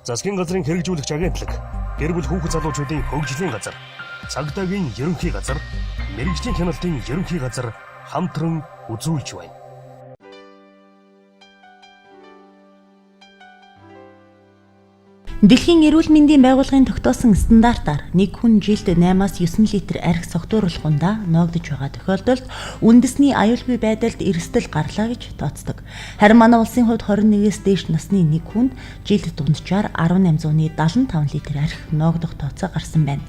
Засгийн газрын хэрэгжүүлэгч агентлаг, гэр бүл хүүхэд залуучуудын хөгжлийн газар, цагдаагийн ерөнхий газар, мэрэгжлийн хяналтын ерөнхий газар хамтран үзүүлж байна. Дэлхийн эрүүл мэндийн байгууллагын тогтоосон стандартаар нэг хүн жилд 8-9 литр арх согтууруулах ундаа ноогдож байгаа тохиолдолд үндэсний аюулгүй байдалд эрсдэл гарлаа гэж тооцдог. Харин манай улсын хувьд 21-с дээш насны нэг хүнд жилд дунджаар 1875 литр арх ноогдох тооцоо гарсан байна.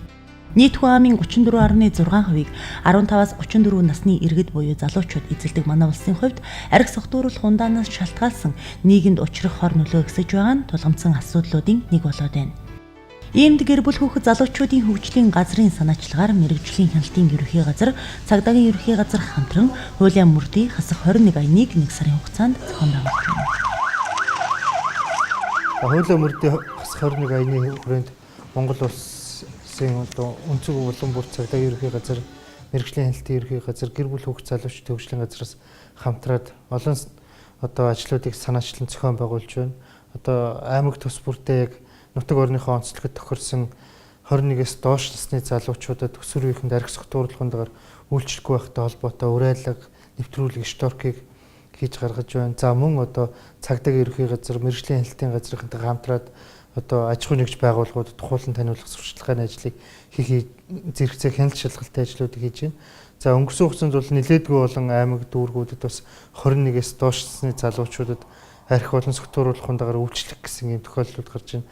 Нийт хүн амын 34.6%-ийг 15-аас 34 насны иргэд буюу залуучууд эзэлдэг манай улсын хувьд арх согтууруулах ундаанаас шалтгаалсан нийгэмд учрах хор нөлөө ихсэж байгаа нь тулгамдсан асуудлуудын нэг болоод байна. Иймд гэр бүл хүүхэд залуучуудын хөгжлийн газрын санаачлагаар мэрэгжлийн хяналтын ерөнхий газар, цагдаагийн ерөнхий газар хамтран хуулийн мөрдий хасах 21 аяныг 1 сарын хугацаанд зохион байгуулж байна. Хуулийн мөрдий хасах 21 аяны хүрээнд Монгол өнцөг улам бүр цагдаагийн ерөнхий газар, мэрэгжлийн хяналтын ерөнхий газар, гэр бүл хүүхэд залуучуудын хөгжлийн газраас хамтраад олон ажлуудыг санаачлан зохион байгуулж байна. Аймаг тус бүртээ яг нутаг орныхоо онцлогод тохирсон 21-с доош насны залуучуудад өсвөр үеийнхэнд арх согтууруулахынгаар үйлчлэхгүй байхтай холбоотой уриалга, нэвтрүүлэг, шторкийг хийж гаргаж байна. За мөн цагдаагийн ерөнхий газар, мэрэгжлийн хяналтын газрынхантай хамтраад аж ахуй нэгж байгууллагуудад тухайлан таниулах сурталчилгааны ажлыг хийх зэрэгцээ хяналт шалгалтын ажлуудыг хийж байна. За өнгөрсөн хугацаанд бол нэлээдгүй болон аймаг дүүргүүдэд бас 21-с доош насны залуучуудад арх болон согтууруулах ундагаар үйлчлэх гэсэн ийм тохиолдлууд гарч байна.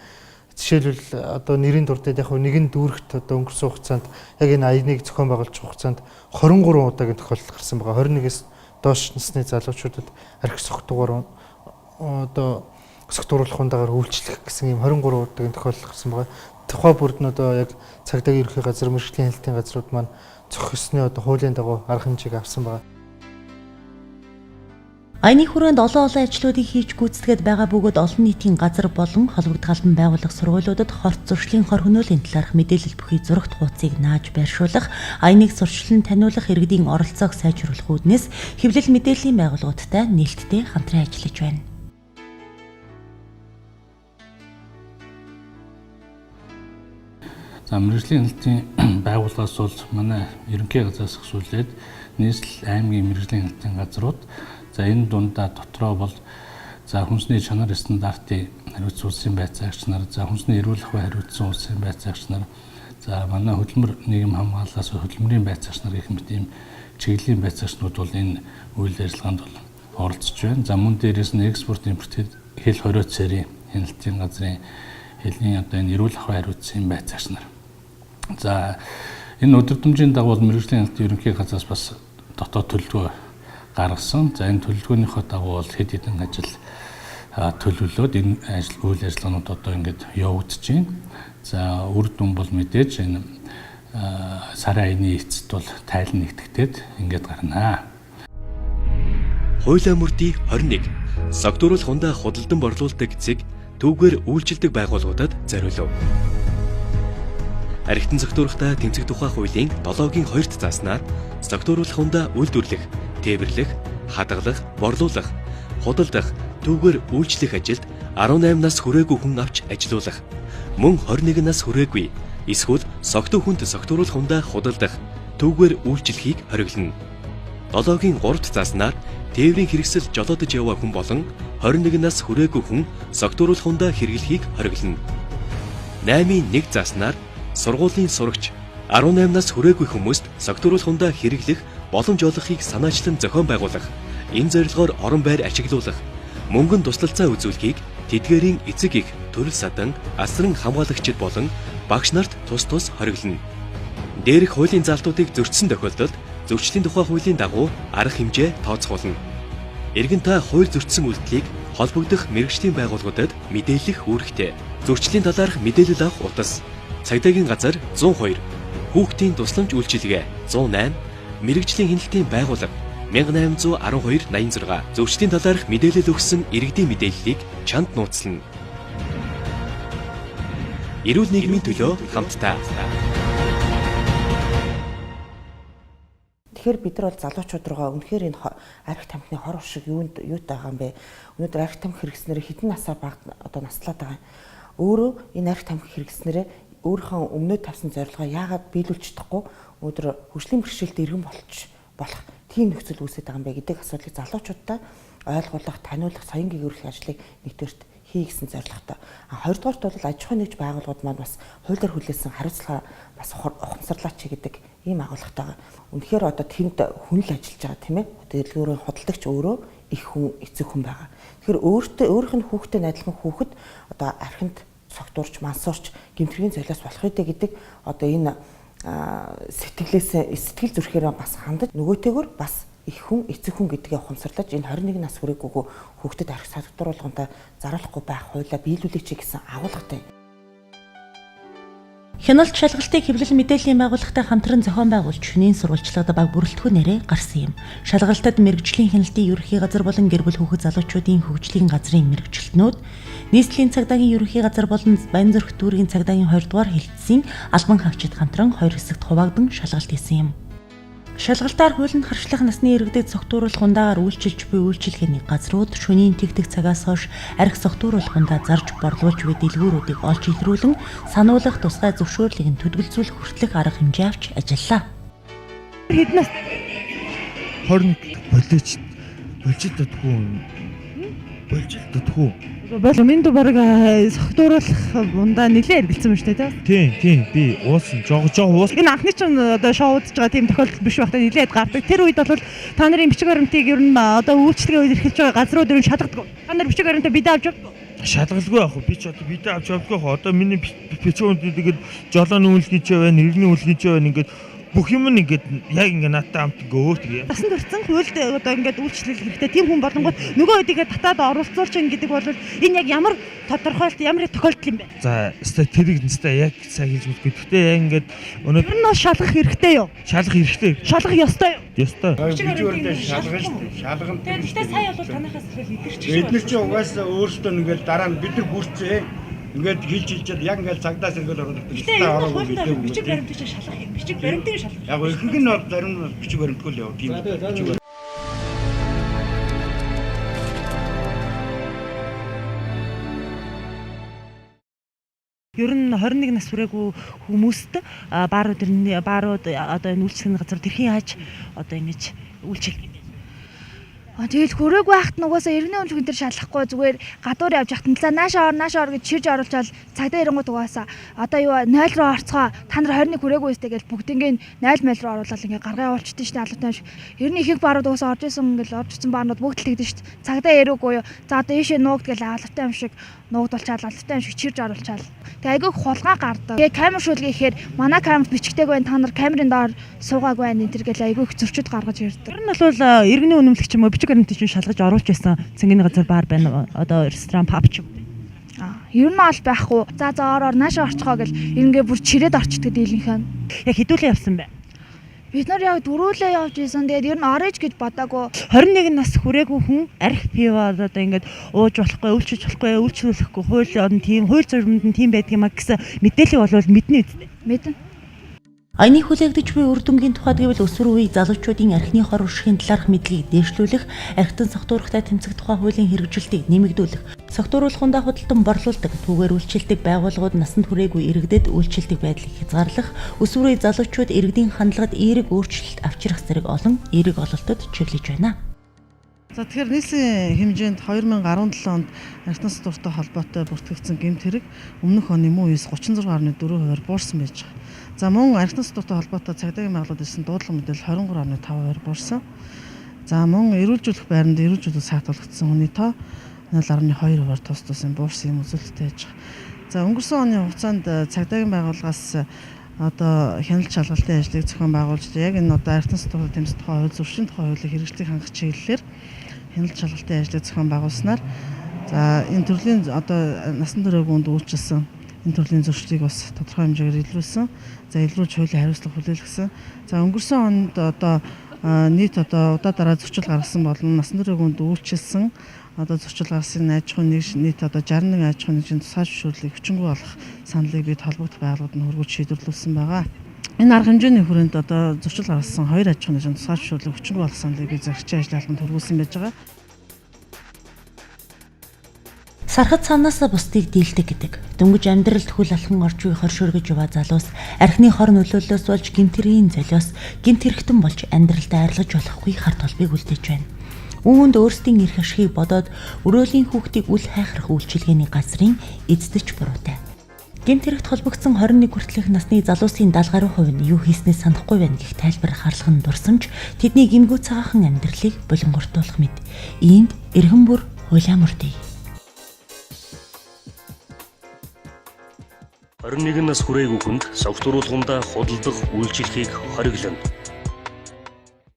Жишээлбэл нэрийн дурдад яг нэгэн дүүрэгт өнгөрсөн хугацаанд яг энэ аяныг зохион байгуулж хугацаанд 23 удаагийн тохиолдол гарсан байгаа. 21-с доош насны залуучуудад арх согтуугаар согтууруулах ундагаар үйлчлэх гэсэн ийм 23 удаагийн тохиолдол гарсан байгаа. Тухай бүрд нь яг цагдаагийн ерөнхий газар, мэрэгжлийн хяналтын газрууд маань зохисны хуулийн дагуу арга хэмжээг авсан байгаа. Аяны хүрээнд олон ажлуудыг хийж гүйцэтгээд байгаа бөгөөд олон нийтийн газар болон холбогдох албан байгууллага сургуулиудад хорт зуршлын хор хөнөөлийн талаарх мэдээлэл бүхий зурагт хуудсыг нааж байршуулах, аяныг сурчлан таниулах иргэдийн оролцоог сайжруулах үүднээс хэвлэл мэдээллийн байгууллагуудтай нээлттэй хамтран ажиллаж байна. Мэргэжлийн хяналтын байгууллагаас бол манай ерөнхий газраас ахсуулээд нийслэл аймгийн мэргэжлийн хяналтын газрууд энэ дундаа дотроо бол хүнсний чанар стандартын хариуцсан улсын байцаагч нар, хүнсний эрүүл ахуй хариуцсан улсын байцаагч нар, манай хөдөлмөр нийгэм хамгааллаас хөдөлмөрийн байцаагч нар гэх мэт ийм чиглэлийн байцаагчнууд бол энэ үйл ажиллагаанд бол оролцож байна. Мөн дээрээс нь экспорт импорт хэл хориоц цэрийн хяналтын газрын хэлний энэ эрүүл ахуй хариуцсан байцаагч нар. Энэ өдөртөмжийн дагуу мэргэжлийн хяналтын ерөнхий газраас бас дотоод төлөвлөгөө гаргасан. Энэ төлөвлөгөөнийхөө дагуу бол хэд хэдэн ажил төлөвлөлөөд энэ үйл ажиллагаанууд ингээд явагдаж байна. Үр дүн бол мэдээж энэ сарын аяны эцэст бол тайлан нэгтгэхэд ингээд гарнаа. Хуулийн мөрдий 21 согтууруулах ундаа худалдан борлуулдаг зэг түүгээр үйлчилдэг байгууллагуудад зориулв. Архитан согтуурахтай тэмцэх тухай хуулийн 7-гийн 2-т зааснаар согтууруулах ундаа үйлдвэрлэх, тээвэрлэх, хадгалах, борлуулах, худалдах, түүгээр үйлчлэх ажилд 18 нас хүрээгүй хүн авч ажилуулах, мөн 21 нас хүрээгүй эсвэл согтуу хүнд согтууруулах ундаа худалдах, түүгээр үйлчлэхийг хориглоно. 7-гийн 3-т зааснаар тээврийн хэрэгсэл жолоодож яваа хүн болон 21 нас хүрээгүй хүн согтууруулах ундаа хэрэглэхийг хориглоно. 8-ийн 1 зааснаар сургуулийн сурагч 18 нас хүрээгүй хүмүүст согтууруулах ундаа хэрэглэх боломж олгохыг санаачлан зохион байгуулах, энэ зорилгоор орон байр ашиглуулах, мөнгөн тусалцаа үзүүлэхийг тэдгээрийн эцэг их, төрөл садан, асран хамгаалагчид болон багш нарт тус хориглоно. Дээрх хуулийн залтуудыг зөрчсөн тохиолдолд зөрчлийн тухай хуулийн дагуу арга хэмжээ тооцоолно. Иргэн та хууль зөрчсөн үйлдэлийг холбогдох мэргэжлийн байгууллагуудад мэдээлэх үүрэгтэй. Зөрчлийн талаарх мэдээлэл авах утас: цагдаагийн газар 102, хүүхдийн тусламж үйлчилгээ 108, мэргэжлийн хяналтын байгууллага 1812-86. Зөрчлийн талаарх мэдээлэл өгсөн иргэдийн мэдээллийг чанд нууцлана. Эрүүл нийгмийн төлөө хамтдаа. Тэгэхээр бид нар бол залуучууд руугаа үнэхээр энэ архи тамхины хор уршиг юутай байгаа юм бэ? Өнөөдөр архи тамхи хэрэгснээр хэдэн насаа наслаад байгаа юм. өөрөө энэ арх тамхи хэрэглэснээрээ өөрийнхөө өмнөө тавьсан зорилгоо яагаад биелүүлж чадахгүй өнөөдөр хөгжлийн бэрхшээлд иргэн болох тийм нөхцөл үүсэж байгаа юм бэ гэдэг асуудлыг залуучуудаа ойлгуулах, таниулах, соён гэрүүлэх ажлыг нэгдүгээрт хий гэсэн зорилготой. Хоёрдугаарт бол аж ахуйн нэгж байгууллагууд маань бас хуулиар хүлээсэн хариуцлага бас ухамсарлаач гэдэг ийм агуулгатай байгаа. Үнэхээр одоо тэнд хүн л ажиллаж байгаа тийм ээ. Дэлгүүрийн худалдагч өөрөө их хүн, эцэг хүн байгаа. Тэгэхээр өөрийнх нь хүүхдэд адилхан хүүхэд одоо архинд цогтуурч, мансуурч, гэмтэргийн золиос болох үедээ гэдэг одоо энэ сэтгэл зүрхээрээ бас хандаж нөгөөтэйгөр бас их хүн, эцэг хүн гэдгээ ухамсарлаж энэ 21 нас хүрээгүйгөө хүүхдэд арх садгууруулгантаа заруулахгүй байх хуулиа биелүүлээч гэсэн агуулгатай. Хяналт шалгалтыг хэвлэл мэдээллийн байгууллагатай хамтран зохион байгуулж шөнийн сурвалжлагад баг бүрэлдэхүүн нэрээр гарсан юм. Шалгалтад мэрэгжлийн хяналтын ерөнхий газар болон гэр бүл хүүхэд залуучуудын хөгжлийн газрын мэрэгчлэтнүүд, нийслэлийн цагдаагийн ерөнхий газар болон Баянзүрх дүүргийн цагдаагийн 2 дугаар хэлтсийн албан хавчид хамтран 2 хэсэгт хуваагдсан шалгалт хийсэн юм. Шалгалтаар хуулинд харшлах насны иргэдэд цогтууруулах ундаагаар үйлчилж буй үйлчилгээний газрууд шөнийн тэгтэг цагаас хойш архи цогтууруулах ундаа зарж борлуулж буй дэлгүүрүүдийг олж илрүүлэн сануулгах тусгай зөвшөөрлийг нь төдөлзүүлэх хүртэлх арга хэмжээ авч ажиллаа. Хэднээс 21 болжилтдаггүй. Бол минь баг согтууруулах ундаа нэлээд эргэлцсэн юм шүү дээ. Тийм би уусан жоо уус. Энэ анхны чинь одоо шоу удаж байгаа тийм тохиолдол биш байхдаа нэлээд гардаг. Тэр үед бол та нарын бичиг баримтыг ер нь одоо үйлчлэгээ үед эрхэлж байгаа газрууд ер нь шалгадаг. Та нар бичиг баримтаа бидээ авч явдаг. Шалгалгүй яах вэ? Би ч одоо бидээ авч явдаг. Одоо миний бичиг баримтыг тэгээд жолооны үйлгийн ч байна, иргэний үйлгийн ч байна ингээд бүх юм нь ингээд яг ингээд надтай хамт ингээд өөрт юм. Тасан дурдсан хуульд одоо ингээд үйлчлэл хэрэгтэй тийм хүн болонгод нөгөө хэдийгээ татаад оролцуулж гэдэг бол энэ яг ямар тодорхойлт ямар тохиолдол юм бэ? За тэрийг нэстэ яг сайн хэлж мэдгүй. Гэхдээ яг ингээд өнөөдөр нь шалгах хэрэгтэй юу? Шалгах хэрэгтэй. Шалгах ёстой юу? Ёстой. Бичвэрдээ шалгана шүү дээ. Шалгана. Тэгэхдээ сая бол танахаас л идэрч бид нар ч угаасаа өөрсдөө ингээд дараа нь бид нар бүрцээ ингээд хилжилчихэд яг ингээд цагдаас ингээд ороод ирдэг. Бичиг баримтыг шалгах юм. Бичиг баримтыг шалгах. Яг ихэнх нь бол зарим нь бичиг баримтгүй л яв. Тийм бичиг. Ер нь 21 нас хүрээгүй хүмүүст баарууд одоо энэ үйлчлэгийн газар тэрхийн хааж одоо ингэж үйлчлэх. Тэгэл хүрээгүй байхад нугасаа иргэний үйлчлэгэн дээр шалахгүй зүгээр гадуур явж хатан за наашаа ор гэж ширж оруулчаал цагдаа ирэнгууд угаасаа одоо юу 0 руу орцгоо та нар 21 хүрээгүй үстэй гэж бүгднийг 0 мэл руу оруулаад ингээ гаргаа явуулчихдээ шнэ алуутай шиг. Ер нь ихэнх баарууд угаасаа орж исэн ингээл орж исэн баарууд бүгд л тэгдэж шнэ. Цагдаа ирээгүй юу. За одоо ийшээ нуугд гэж алуутай юм шиг нуугдуулчаал алуутай юм шиг ширж оруулчаал. Тэгээ айгүй хулгай гардаг. Тэгээ камер шүүлгээ ихээр манай камерт бичгтэйг байна та нар камерын доор суугааг байна энэ төр гэл айгүй их зөрчид гаргаж ирдэг. Ер нь бол иргэний үнэмлэх ч юм уу бичиг баримтыг шалгаж оруулж байсан цэнгэний газар баар байна одоо ресторан паб ч юм. Ер нь аль байхгүй. За ороор наашаа орцгоо гэл ингээ бүр чирээд орчдөг дийлэнхэн. Яг хэдүүлээ явсан бэ? Бид нар яг дөрүүлээ явж исэн. Тэгээд ер нь орж гэж бодоагүй. 21 нас хүрээгүй хүн архи пиваад одоо ингээд ууж болохгүй, үйлчлэж болохгүй, үйлчлүүлэхгүй хууль зурманд нь тийм байдаг юм а гэсэн мэдээлэл бол мэднэ үстэй. Мэднэ. Аяны хүлээгдэж буй үр дүнгийн тухайд гэвэл өсвөр үеийн залуучуудын архины хор уршихын талаарх мэдлэгийг дээшлүүлэх, архитан цогтуурхтай тэмцэх тухай хуулийн хэрэгжилтийг нэмэгдүүлэх, цогтууруулахундаа худалдан борлуулдаг, түүгээр үйлчилдэг байгууллагууд насанд хүрээгүй иргэдэд үйлчилдэг байдлыг хязгаарлах, өсвөр үеийн залуучууд иргэдийн хандлагад эерэг өөрчлөлт авчрах зэрэг олон эерэг ололтод чиглэж байна. За тэгэхээр нийслэлийн хэмжээнд 2017 онд архитан цогтууртай холбоотой бүртгэгдсэн гэмт хэрэг өмнөх оны мөн 36.4% буурсан байж байгаа. За мөн архитан цогтууртай холбоотой цагдаагийн байгууллагууд ирсэн дуудлага мэдээлэл 23.5% буурсан. За мөн эрүүлжүүлэх байранд эрүүлжүүлэлт саатуулагдсан хүний тоо 0.2% тус буурсан юм үзүүлэлттэй байж байгаа. За өнгөрсөн оны хугацаанд цагдаагийн байгууллагаас одоо хяналт шалгалтын ажлыг зохион байгуулж яг энэ одоо архитан цогтууртай тэмцэх тухай хууль зөрчлийн тухай хуулийг хэрэгжлийг хангах чиглэлээр хяналт шалгалтын ажлыг зохион байгуулснаар за энэ төрлийн одоо насан туршид үнд үйлчилсэн энэ төрлийн зөрчлийг бас тодорхой хэмжээгээр илрүүлсэн. За илрүүлж хуулийн хариуцлага хүлээлгэсэн. За өнгөрсөн онд одоо нийт одоо удаа дараа зөрчил гаргасан болон насан туршид үнд үйлчилсэн одоо зөрчил гаргасан аж ахуйн нэгж нийт одоо 61 аж ахуйн нэгжийн тусгай зөвшөөрлийг хүчингүй болох саналыг бид холбогдох байгууллагад нь хөргөж шийдвэрлүүлсэн байгаа. Энэ арга хэмжээний хүрээнд одоо зөрчил гаргасан 2 аж ахуйн нэгжийн тусгай зөвшөөрлийг хүчингүй болох саналыг бид зарчийн ажлын албанд хөргүүлсэн байж байгаа. Сархад цаанаасаа бусдыг дийлдэг гэдэг. Дөнгөж амьдралд хүл алхан орж буй хоршөргөж яваа залуус архины хор нөлөөллөөс болж гимтэрийн золиос гимт хэрэгтэн болж амьдралдаа арилгаж болохгүй хар толбыг үлдээж байна. Үүнд өөрсдийн эрх ашигыг бодоод өрөөлийн хүүхдийг үл хайхрах үйлчилгээний газрын эздэж буруутай. Гэмт хэрэгт холбогдсон 21 хүртэлх насны залуусын 70 гаруй хувь нь юу хийснээ санахгүй байна гэх тайлбар харлах нь дурсамж тэдний гимгүү цагаахан амьдралыг булангуртуулах мэд. Иймд эргэн бүр хуулиа мөрдөй. 21 нас хүрээгүй хүнд согтууруулганда худалдах үйлчлэгийг хориглоно.